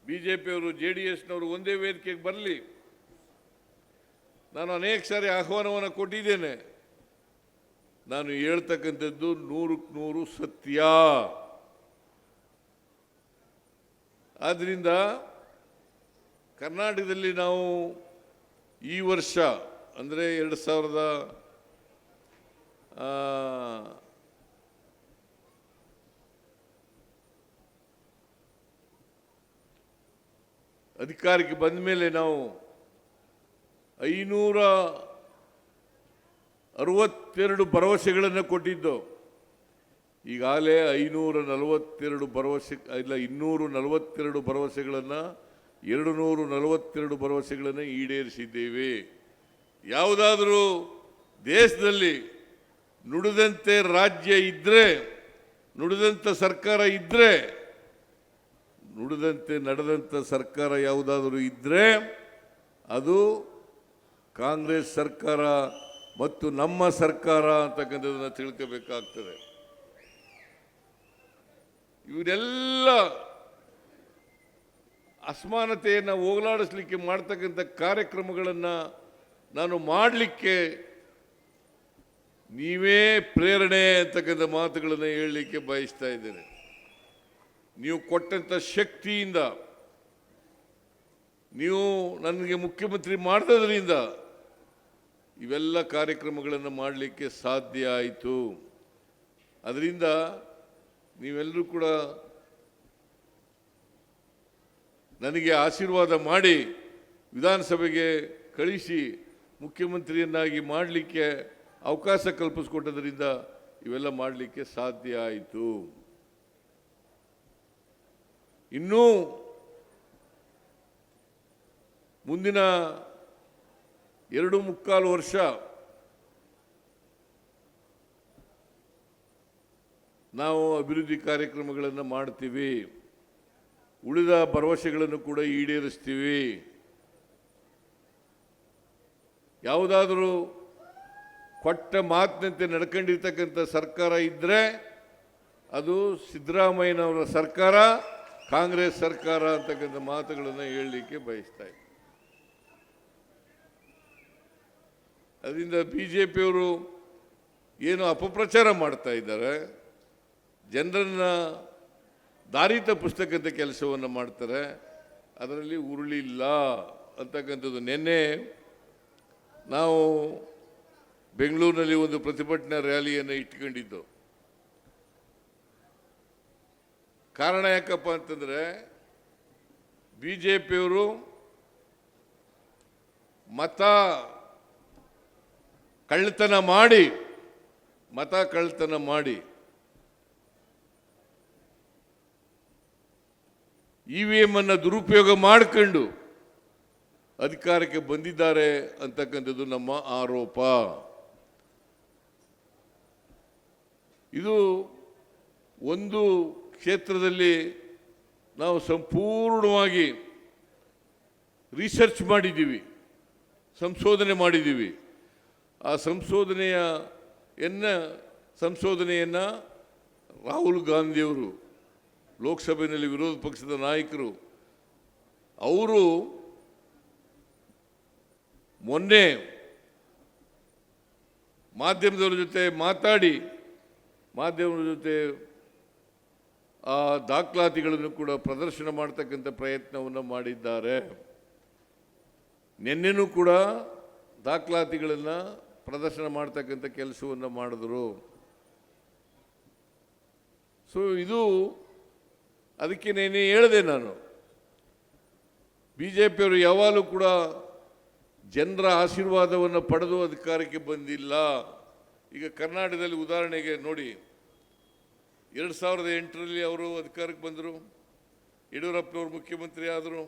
ಬಿಜೆಪಿಯವರು JDSನವರು ಒಂದೇ ವೇದಿಕೆಗೆ ಬರಲಿ. ನಾನು ಅನೇಕ ಸಾರಿ ಆಹ್ವಾನವನ್ನು ಕೊಟ್ಟಿದ್ದೇನೆ. ನಾನು ಹೇಳ್ತಕ್ಕಂಥದ್ದು 100% ಸತ್ಯ. ಆದ್ದರಿಂದ ಕರ್ನಾಟಕದಲ್ಲಿ ನಾವು ಈ ವರ್ಷ ಅಂದರೆ 2000 ಅಧಿಕಾರಕ್ಕೆ ಬಂದ ಮೇಲೆ ನಾವು 562 ಭರವಸೆಗಳನ್ನು ಕೊಟ್ಟಿದ್ದು. ಈಗಾಗಲೇ 542 ಭರವಸೆ ಇಲ್ಲ, 242 ಭರವಸೆಗಳನ್ನು 242 ಭರವಸೆಗಳನ್ನು ಈಡೇರಿಸಿದ್ದೇವೆ. ಯಾವುದಾದರೂ ದೇಶದಲ್ಲಿ ನುಡಿದಂತೆ ರಾಜ್ಯ ಇದ್ದರೆ, ನುಡಿದಂಥ ಸರ್ಕಾರ ಇದ್ದರೆ, ನುಡಿದಂತೆ ನಡೆದಂಥ ಸರ್ಕಾರ ಯಾವುದಾದರೂ ಇದ್ದರೆ ಅದು ಕಾಂಗ್ರೆಸ್ ಸರ್ಕಾರ ಮತ್ತು ನಮ್ಮ ಸರ್ಕಾರ ಅಂತಕ್ಕಂಥದ್ದನ್ನು ತಿಳ್ಕೋಬೇಕಾಗ್ತದೆ. ಇವರೆಲ್ಲ ಅಸಮಾನತೆಯನ್ನು ಹೋಗಲಾಡಿಸಲಿಕ್ಕೆ ಮಾಡ್ತಕ್ಕಂಥ ಕಾರ್ಯಕ್ರಮಗಳನ್ನು ನಾನು ಮಾಡಲಿಕ್ಕೆ ನೀವೇ ಪ್ರೇರಣೆ ಅಂತಕ್ಕಂಥ ಮಾತುಗಳನ್ನು ಹೇಳಲಿಕ್ಕೆ ಬಯಸ್ತಾ ಇದ್ದೇನೆ. ನೀವು ಕೊಟ್ಟಂಥ ಶಕ್ತಿಯಿಂದ, ನೀವು ನನಗೆ ಮುಖ್ಯಮಂತ್ರಿ ಮಾಡಿದ್ರಿಂದ ಇವೆಲ್ಲ ಕಾರ್ಯಕ್ರಮಗಳನ್ನು ಮಾಡಲಿಕ್ಕೆ ಸಾಧ್ಯ ಆಯಿತು. ಅದರಿಂದ ನೀವೆಲ್ಲರೂ ಕೂಡ ನನಗೆ ಆಶೀರ್ವಾದ ಮಾಡಿ ವಿಧಾನಸಭೆಗೆ ಕಳಿಸಿ ಮುಖ್ಯಮಂತ್ರಿಯನ್ನಾಗಿ ಮಾಡಲಿಕ್ಕೆ ಅವಕಾಶ ಕಲ್ಪಿಸಿಕೊಟ್ಟದ್ರಿಂದ ಇವೆಲ್ಲ ಮಾಡಲಿಕ್ಕೆ ಸಾಧ್ಯ ಆಯಿತು. ಇನ್ನೂ ಮುಂದಿನ 2.25 ವರ್ಷ ನಾವು ಅಭಿವೃದ್ಧಿ ಕಾರ್ಯಕ್ರಮಗಳನ್ನು ಮಾಡ್ತೀವಿ. ಉಳಿದ ಭರವಸೆಗಳನ್ನು ಕೂಡ ಈಡೇರಿಸ್ತೀವಿ. ಯಾವುದಾದರೂ ಕೊಟ್ಟ ಮಾತಿನಂತೆ ನಡ್ಕೊಂಡಿರ್ತಕ್ಕಂಥ ಸರ್ಕಾರ ಇದ್ದರೆ ಅದು ಸಿದ್ದರಾಮಯ್ಯನವರ ಸರ್ಕಾರ, ಕಾಂಗ್ರೆಸ್ ಸರ್ಕಾರ ಅಂತಕ್ಕಂಥ ಮಾತುಗಳನ್ನು ಹೇಳಲಿಕ್ಕೆ ಬಯಸ್ತಾ ಇದ್ದೀನಿ. ಅದರಿಂದ ಬಿಜೆಪಿಯವರು ಏನು ಅಪಪ್ರಚಾರ ಮಾಡ್ತಾ ಇದ್ದಾರೆ, ಜನರನ್ನು ದಾರಿ ತಪ್ಪಿಸ್ತಕ್ಕಂಥ ಕೆಲಸವನ್ನು ಮಾಡ್ತಾರೆ, ಅದರಲ್ಲಿ ಉರುಳಿಲ್ಲ ಅಂತಕ್ಕಂಥದ್ದು. ನಿನ್ನೆ ನಾವು ಬೆಂಗಳೂರಿನಲ್ಲಿ ಒಂದು ಪ್ರತಿಭಟನಾ ರ್ಯಾಲಿಯನ್ನು ಇಟ್ಕೊಂಡಿದ್ದು. ಕಾರಣ ಯಾಕಪ್ಪ ಅಂತಂದರೆ, ಬಿಜೆಪಿಯವರು ಮತ ಕಳ್ಳತನ ಮಾಡಿ EVM ಅನ್ನು ದುರುಪಯೋಗ ಮಾಡಿಕೊಂಡು ಅಧಿಕಾರಕ್ಕೆ ಬಂದಿದ್ದಾರೆ ಅಂತಕ್ಕಂಥದ್ದು ನಮ್ಮ ಆರೋಪ. ಇದು ಒಂದು ಕ್ಷೇತ್ರದಲ್ಲಿ ನಾವು ಸಂಪೂರ್ಣವಾಗಿ ರಿಸರ್ಚ್ ಮಾಡಿದ್ದೀವಿ, ಸಂಶೋಧನೆ ಮಾಡಿದ್ದೀವಿ. ಆ ಸಂಶೋಧನೆಯನ್ನು ರಾಹುಲ್ ಗಾಂಧಿಯವರು, ಲೋಕಸಭೆಯಲ್ಲಿ ವಿರೋಧ ಪಕ್ಷದ ನಾಯಕರು, ಅವರು ಮೊನ್ನೆ ಮಾಧ್ಯಮದವರ ಜೊತೆ ಮಾತಾಡಿ ಮಾಧ್ಯಮದ ಜೊತೆ ಆ ದಾಖಲಾತಿಗಳನ್ನು ಕೂಡ ಪ್ರದರ್ಶನ ಮಾಡ್ತಕ್ಕಂಥ ಪ್ರಯತ್ನವನ್ನು ಮಾಡಿದ್ದಾರೆ. ನಿನ್ನೆನೂ ಕೂಡ ದಾಖಲಾತಿಗಳನ್ನು ಪ್ರದರ್ಶನ ಮಾಡ್ತಕ್ಕಂಥ ಕೆಲಸವನ್ನು ಮಾಡಿದ್ರು. ಸೊ ಇದು ಅದಕ್ಕೆ ನೆನ್ನೆ ಹೇಳಿದೆ ನಾನು, ಬಿಜೆಪಿಯವರು ಯಾವಾಗಲೂ ಕೂಡ ಜನರ ಆಶೀರ್ವಾದವನ್ನು ಪಡೆದು ಅಧಿಕಾರಕ್ಕೆ ಬಂದಿಲ್ಲ. ಈಗ ಕರ್ನಾಟಕದಲ್ಲಿ ಉದಾಹರಣೆಗೆ ನೋಡಿ, 2008ರಲ್ಲಿ ಅವರು ಅಧಿಕಾರಕ್ಕೆ ಬಂದರು, ಯಡಿಯೂರಪ್ಪನವರು ಮುಖ್ಯಮಂತ್ರಿ ಆದರು,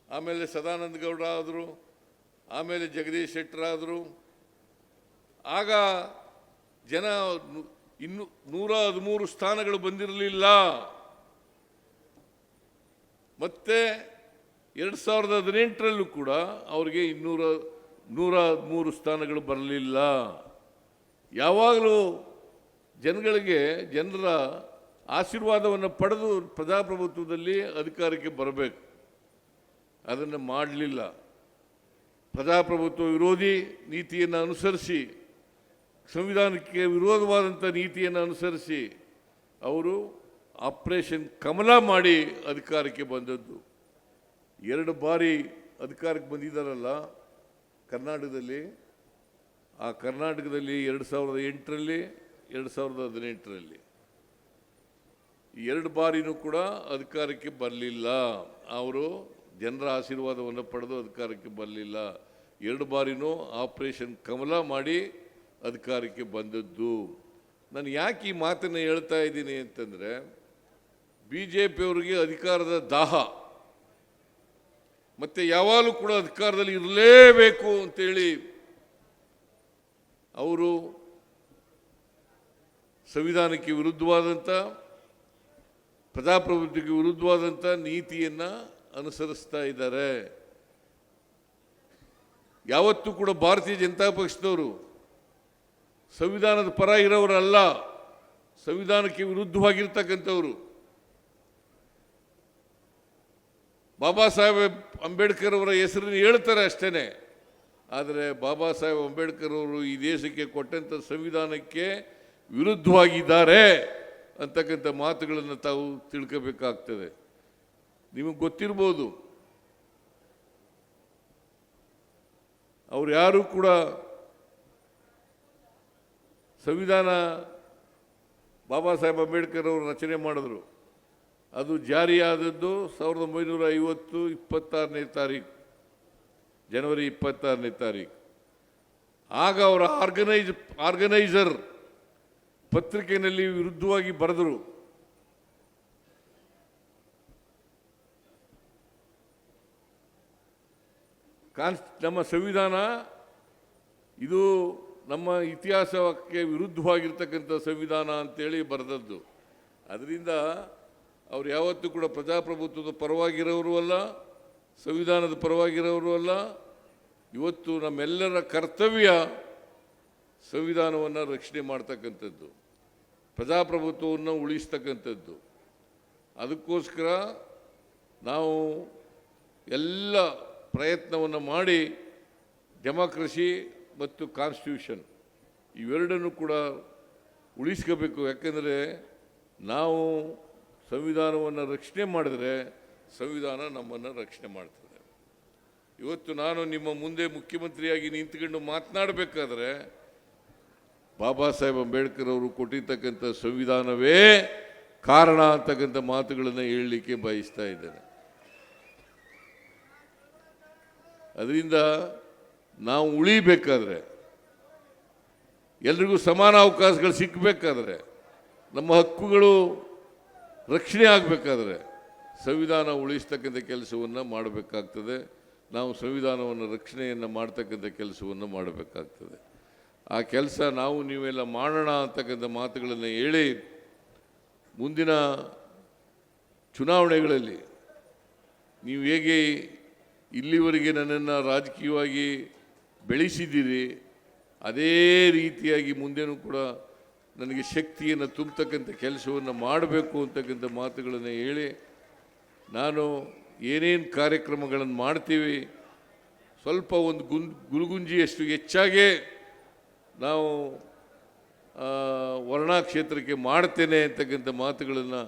ಆಮೇಲೆ ಸದಾನಂದ ಗೌಡ ಆದರು, ಆಮೇಲೆ ಜಗದೀಶ್ ಶೆಟ್ಟರ್ ಆದರು. ಆಗ ಜನ 113 ಸ್ಥಾನಗಳು ಬಂದಿರಲಿಲ್ಲ. ಮತ್ತೆ 2018ರಲ್ಲೂ ಕೂಡ ಅವರಿಗೆ 113 ಸ್ಥಾನಗಳು ಬರಲಿಲ್ಲ. ಯಾವಾಗಲೂ ಜನರ ಆಶೀರ್ವಾದವನ್ನು ಪಡೆದು ಪ್ರಜಾಪ್ರಭುತ್ವದಲ್ಲಿ ಅಧಿಕಾರಕ್ಕೆ ಬರಬೇಕು. ಅದನ್ನು ಮಾಡಲಿಲ್ಲ. ಪ್ರಜಾಪ್ರಭುತ್ವ ವಿರೋಧಿ ನೀತಿಯನ್ನು ಅನುಸರಿಸಿ, ಸಂವಿಧಾನಕ್ಕೆ ವಿರೋಧವಾದಂಥ ನೀತಿಯನ್ನು ಅನುಸರಿಸಿ ಅವರು ಆಪರೇಷನ್ ಕಮಲ ಮಾಡಿ ಅಧಿಕಾರಕ್ಕೆ ಬಂದದ್ದು. 2 ಬಾರಿ ಅಧಿಕಾರಕ್ಕೆ ಬಂದಿದ್ದಾರಲ್ಲ ಕರ್ನಾಟಕದಲ್ಲಿ. ಆ ಕರ್ನಾಟಕದಲ್ಲಿ 2008ರಲ್ಲಿ 2018ರಲ್ಲಿ ಈ 2 ಬಾರಿನೂ ಕೂಡ ಅಧಿಕಾರಕ್ಕೆ ಬರಲಿಲ್ಲ. ಅವರು ಜನರ ಆಶೀರ್ವಾದವನ್ನು ಪಡೆದು ಅಧಿಕಾರಕ್ಕೆ ಬರಲಿಲ್ಲ. 2 ಬಾರಿನೂ ಆಪರೇಷನ್ ಕಮಲ ಮಾಡಿ ಅಧಿಕಾರಕ್ಕೆ ಬಂದದ್ದು. ನಾನು ಯಾಕೆ ಈ ಮಾತನ್ನು ಹೇಳ್ತಾ ಇದ್ದೀನಿ ಅಂತಂದರೆ, BJPಯವರಿಗೆ ಅಧಿಕಾರದ ದಾಹ, ಮತ್ತು ಯಾವಾಗಲೂ ಕೂಡ ಅಧಿಕಾರದಲ್ಲಿ ಇರಲೇಬೇಕು ಅಂತೇಳಿ ಅವರು ಸಂವಿಧಾನಕ್ಕೆ ವಿರುದ್ಧವಾದಂಥ, ಪ್ರಜಾಪ್ರಭುತ್ವಕ್ಕೆ ವಿರುದ್ಧವಾದಂಥ ನೀತಿಯನ್ನು ಅನುಸರಿಸ್ತಾ ಇದ್ದಾರೆ. ಯಾವತ್ತೂ ಕೂಡ ಭಾರತೀಯ ಜನತಾ ಪಕ್ಷದವರು ಸಂವಿಧಾನದ ಪರ ಇರೋರಲ್ಲ, ಸಂವಿಧಾನಕ್ಕೆ ವಿರುದ್ಧವಾಗಿರ್ತಕ್ಕಂಥವ್ರು. ಬಾಬಾ ಸಾಹೇಬ್ ಅಂಬೇಡ್ಕರ್ ಅವರ ಹೆಸರನ್ನು ಹೇಳ್ತಾರೆ ಅಷ್ಟೇ, ಆದರೆ ಬಾಬಾ ಸಾಹೇಬ್ ಅಂಬೇಡ್ಕರ್ ಅವರು ಈ ದೇಶಕ್ಕೆ ಕೊಟ್ಟಂಥ ಸಂವಿಧಾನಕ್ಕೆ ವಿರುದ್ಧವಾಗಿದ್ದಾರೆ ಅಂತಕ್ಕಂಥ ಮಾತುಗಳನ್ನು ತಾವು ತಿಳ್ಕೋಬೇಕಾಗ್ತದೆ. ನಿಮಗೆ ಗೊತ್ತಿರ್ಬೋದು, ಅವ್ರು ಯಾರೂ ಕೂಡ ಸಂವಿಧಾನ ಬಾಬಾ ಸಾಹೇಬ್ ಅಂಬೇಡ್ಕರ್ ಅವರು ರಚನೆ ಮಾಡಿದ್ರು. ಅದು ಜಾರಿಯಾದದ್ದು 1950 26ನೇ ತಾರೀಕು, ಜನವರಿ 26ನೇ ತಾರೀಕು. ಆಗ ಅವರ ಆರ್ಗನೈಸರ್ ಪತ್ರಿಕೆಯಲ್ಲಿ ವಿರುದ್ಧವಾಗಿ ಬರೆದರು. ನಮ್ಮ ಸಂವಿಧಾನ ಇದು ನಮ್ಮ ಇತಿಹಾಸಕ್ಕೆ ವಿರುದ್ಧವಾಗಿರ್ತಕ್ಕಂಥ ಸಂವಿಧಾನ ಅಂತೇಳಿ ಬರೆದದ್ದು. ಅದರಿಂದ ಅವ್ರು ಯಾವತ್ತೂ ಕೂಡ ಪ್ರಜಾಪ್ರಭುತ್ವದ ಪರವಾಗಿರೋರು ಅಲ್ಲ, ಸಂವಿಧಾನದ ಪರವಾಗಿರೋರು ಅಲ್ಲ. ಇವತ್ತು ನಮ್ಮೆಲ್ಲರ ಕರ್ತವ್ಯ ಸಂವಿಧಾನವನ್ನು ರಕ್ಷಣೆ ಮಾಡ್ತಕ್ಕಂಥದ್ದು, ಪ್ರಜಾಪ್ರಭುತ್ವವನ್ನು ಉಳಿಸ್ತಕ್ಕಂಥದ್ದು. ಅದಕ್ಕೋಸ್ಕರ ನಾವು ಎಲ್ಲ ಪ್ರಯತ್ನವನ್ನು ಮಾಡಿ ಡೆಮಾಕ್ರಸಿ ಮತ್ತು ಕಾನ್ಸ್ಟಿಟ್ಯೂಷನ್ ಇವೆರಡನ್ನು ಕೂಡ ಉಳಿಸ್ಕೋಬೇಕು. ಯಾಕೆಂದರೆ ನಾವು ಸಂವಿಧಾನವನ್ನು ರಕ್ಷಣೆ ಮಾಡಿದ್ರೆ ಸಂವಿಧಾನ ನಮ್ಮನ್ನು ರಕ್ಷಣೆ ಮಾಡ್ತದೆ. ಇವತ್ತು ನಾನು ನಿಮ್ಮ ಮುಂದೆ ಮುಖ್ಯಮಂತ್ರಿಯಾಗಿ ನಿಂತ್ಕೊಂಡು ಮಾತನಾಡಬೇಕಾದ್ರೆ ಬಾಬಾ ಸಾಹೇಬ್ ಅಂಬೇಡ್ಕರ್ ಅವರು ಕೊಟ್ಟಿರ್ತಕ್ಕಂಥ ಸಂವಿಧಾನವೇ ಕಾರಣ ಅಂತಕ್ಕಂಥ ಮಾತುಗಳನ್ನು ಹೇಳಲಿಕ್ಕೆ ಬಯಸ್ತಾ ಇದ್ದೇನೆ. ಅದರಿಂದ ನಾವು ಉಳಿಬೇಕಾದ್ರೆ, ಎಲ್ರಿಗೂ ಸಮಾನ ಅವಕಾಶಗಳು ಸಿಕ್ಕಬೇಕಾದ್ರೆ, ನಮ್ಮ ಹಕ್ಕುಗಳು ರಕ್ಷಣೆ ಆಗಬೇಕಾದ್ರೆ ಸಂವಿಧಾನ ಉಳಿಸ್ತಕ್ಕಂಥ ಕೆಲಸವನ್ನು ಮಾಡಬೇಕಾಗ್ತದೆ. ನಾವು ಸಂವಿಧಾನವನ್ನು ರಕ್ಷಣೆಯನ್ನು ಮಾಡ್ತಕ್ಕಂಥ ಕೆಲಸವನ್ನು ಮಾಡಬೇಕಾಗ್ತದೆ. ಆ ಕೆಲಸ ನಾವು ನೀವೆಲ್ಲ ಮಾಡೋಣ ಅಂತಕ್ಕಂಥ ಮಾತುಗಳನ್ನು ಹೇಳಿ, ಮುಂದಿನ ಚುನಾವಣೆಗಳಲ್ಲಿ ನೀವು ಹೇಗೆ ಇಲ್ಲಿವರೆಗೆ ನನ್ನನ್ನು ರಾಜಕೀಯವಾಗಿ ಬೆಳೆಸಿದ್ದೀರಿ, ಅದೇ ರೀತಿಯಾಗಿ ಮುಂದೆನೂ ಕೂಡ ನನಗೆ ಶಕ್ತಿಯನ್ನು ತುಂಬತಕ್ಕಂಥ ಕೆಲಸವನ್ನು ಮಾಡಬೇಕು ಅಂತಕ್ಕಂಥ ಮಾತುಗಳನ್ನು ಹೇಳಿ, ನಾನು ಏನೇನು ಕಾರ್ಯಕ್ರಮಗಳನ್ನು ಮಾಡ್ತೀವಿ ಸ್ವಲ್ಪ ಒಂದು ಗುರುಗುಂಜಿಯಷ್ಟು ಹೆಚ್ಚಾಗೇ ನಾವು ವರ್ಣಾ ಕ್ಷೇತ್ರಕ್ಕೆ ಮಾಡ್ತೇನೆ ಅಂತಕ್ಕಂಥ ಮಾತುಗಳನ್ನು